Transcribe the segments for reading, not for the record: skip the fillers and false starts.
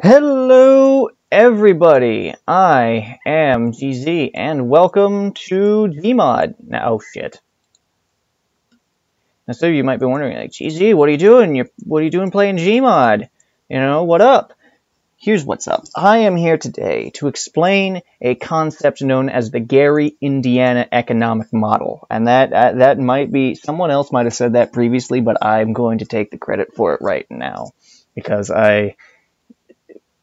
Hello, everybody. I am GZ, and welcome to Gmod. Now, oh shit. Now, some of you might be wondering, like, GZ, what are you doing? What are you doing playing Gmod? You know, what up? Here's what's up. I am here today to explain a concept known as the Gary, Indiana economic model, and that might be someone else might have said that previously, but I'm going to take the credit for it right now because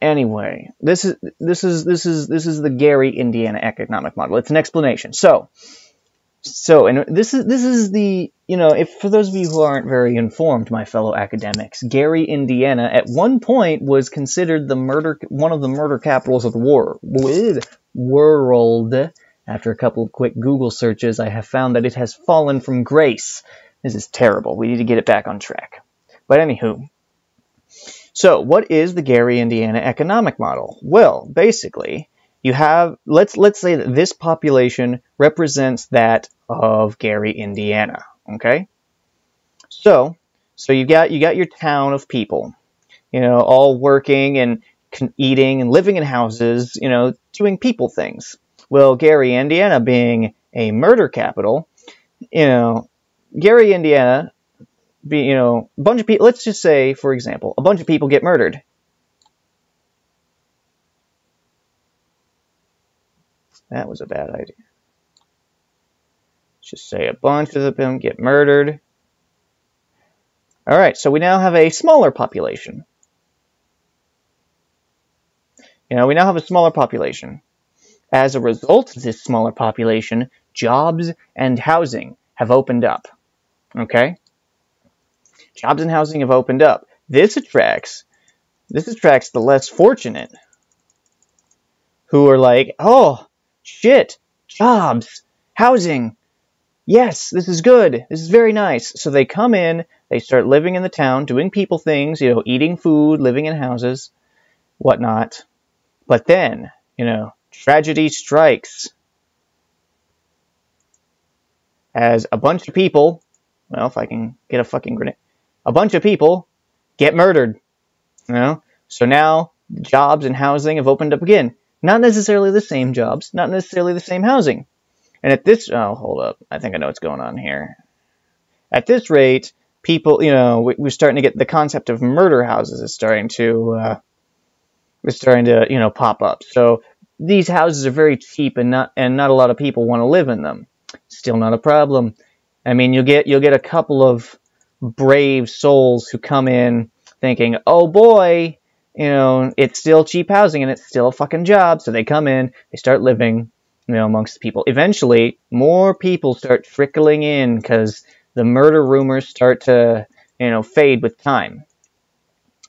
Anyway, this is the Gary, Indiana economic model. It's an explanation. And this is the, if for those of you who aren't very informed, my fellow academics, Gary, Indiana at one point was considered one of the murder capitals of the world. After a couple of quick Google searches, I have found that it has fallen from grace. This is terrible. We need to get it back on track. But anywho. So, what is the Gary, Indiana economic model? Well, basically, you have, let's say that this population represents that of Gary, Indiana, okay? So you got your town of people, all working and eating and living in houses, doing people things. Well, Gary, Indiana being a murder capital, Gary, Indiana, a bunch of people, let's just say, for example, a bunch of people get murdered. That was a bad idea. Let's just say a bunch of them get murdered. Alright, so we now have a smaller population. We now have a smaller population. As a result of this smaller population, jobs and housing have opened up. Okay? Jobs and housing have opened up. This attracts the less fortunate who are like, oh, shit, jobs, housing. Yes, this is good. This is very nice. So they come in, they start living in the town, doing people things, eating food, living in houses, whatnot. But then, tragedy strikes as a bunch of people, well, if I can get a fucking grenade, a bunch of people get murdered, So now jobs and housing have opened up again. Not necessarily the same jobs, not necessarily the same housing. And at this, oh, hold up, I think I know what's going on here. At this rate, people, we're starting to get the concept of murder houses is starting to pop up. So these houses are very cheap and not a lot of people want to live in them. Still not a problem. I mean, you'll get a couple of brave souls who come in thinking, oh boy, it's still cheap housing and it's still a fucking job. So they come in, they start living, amongst the people. Eventually, more people start trickling in because the murder rumors start to, fade with time.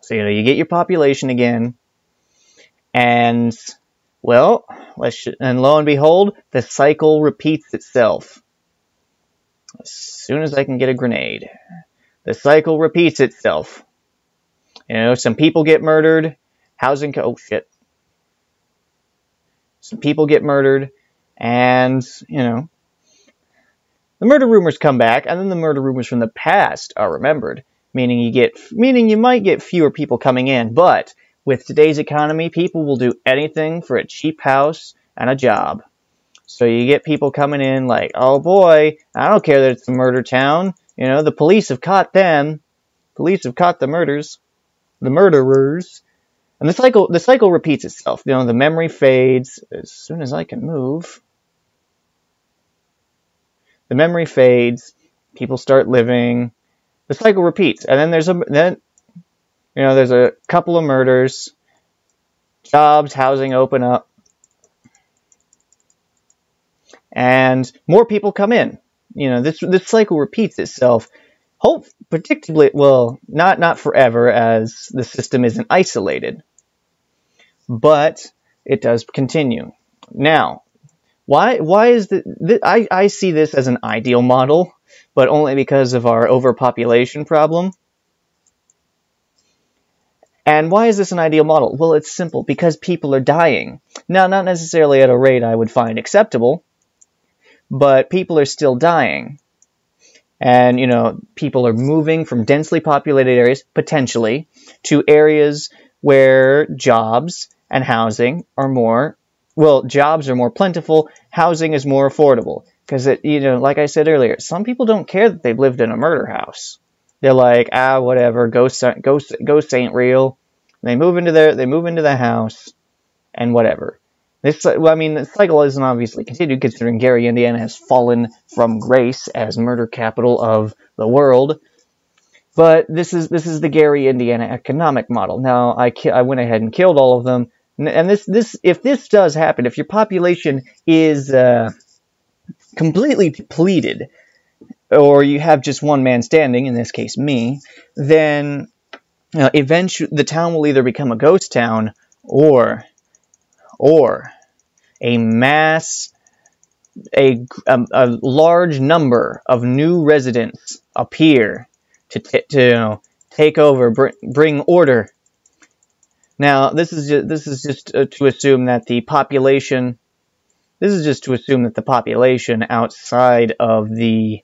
So, you get your population again, and, well, and lo and behold, the cycle repeats itself. As soon as I can get a grenade. The cycle repeats itself. Some people get murdered. Oh shit. Some people get murdered. And, the murder rumors come back. And then the murder rumors from the past are remembered. Meaning you might get fewer people coming in. But with today's economy, people will do anything for a cheap house and a job. So you get people coming in like, oh boy, I don't care that it's a murder town. The police have caught them. Police have caught the murderers. And the cycle repeats itself. The memory fades as soon as I can move. The memory fades. People start living. The cycle repeats. And then there's a couple of murders. Jobs, housing open up. And more people come in. This cycle repeats itself. Predictably, well, not forever, as the system isn't isolated. But it does continue. Now, why is I see this as an ideal model, but only because of our overpopulation problem. And why is this an ideal model? Well, it's simple, because people are dying. Now, not necessarily at a rate I would find acceptable, but people are still dying. And, people are moving from densely populated areas, potentially, to areas where jobs and housing are more, well, jobs are more plentiful, housing is more affordable. Because, like I said earlier, some people don't care that they've lived in a murder house. They're like, whatever, ghosts ain't real. They move into the house, and whatever. The cycle isn't obviously continued, considering Gary, Indiana has fallen from grace as murder capital of the world. But this is the Gary, Indiana economic model. Now, I went ahead and killed all of them, and if this does happen, if your population is completely depleted, or you have just one man standing, in this case me, then eventually the town will either become a ghost town or a large number of new residents appear to take over, bring order. Now, this is just to assume that the population. This is just to assume that the population outside of the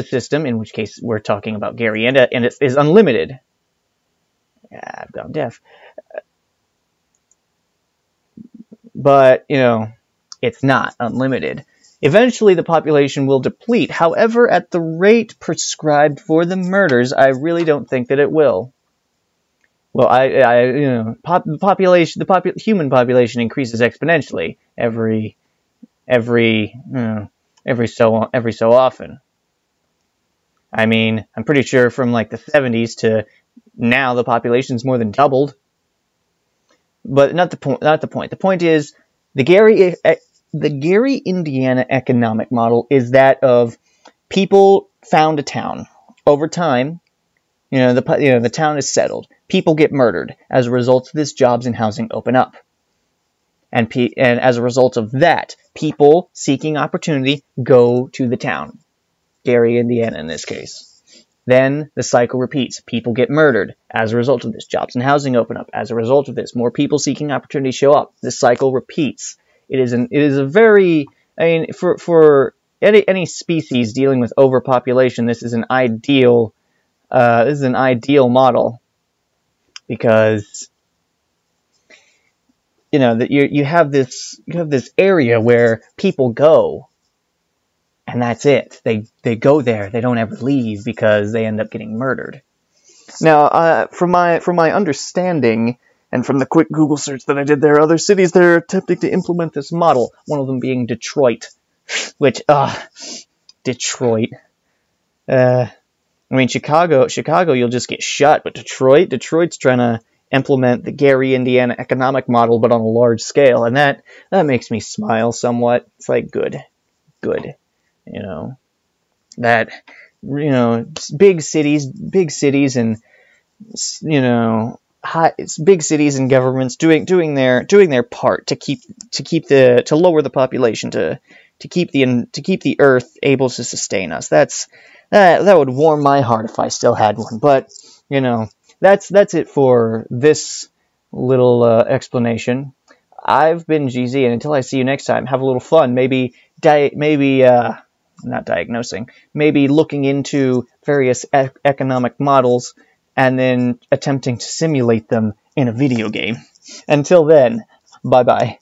system, in which case we're talking about Gary, and it is unlimited. Yeah, I've gone deaf. But, it's not unlimited. Eventually, the population will deplete. However, at the rate prescribed for the murders, I really don't think that it will. Well, human population increases exponentially every so often. I mean, I'm pretty sure from like the 70s to now the population's more than doubled. But not the point. The point is the Gary, Indiana economic model is that of people found a town. Over time, the town is settled. People get murdered. As a result of this, jobs and housing open up. And as a result of that, people seeking opportunity go to the town. Gary, Indiana in this case. Then the cycle repeats. People get murdered. As a result of this, jobs and housing open up. As a result of this, more people seeking opportunity show up. This cycle repeats. It is a very, for any species dealing with overpopulation, this is an ideal model, because that you have this area where people go. And that's it. They go there. They don't ever leave because they end up getting murdered. Now, from my understanding, and from the quick Google search that I did, there are other cities that are attempting to implement this model. One of them being Detroit, which Detroit. Chicago, you'll just get shut. But Detroit's trying to implement the Gary, Indiana economic model, but on a large scale, and that makes me smile somewhat. It's like good. Big cities and big cities and governments doing their part to lower the population, to keep the earth able to sustain us. That would warm my heart if I still had one. But that's it for this little explanation. I've been GZ, and until I see you next time, have a little fun. Maybe not diagnosing, maybe looking into various economic models and then attempting to simulate them in a video game. Until then, bye-bye.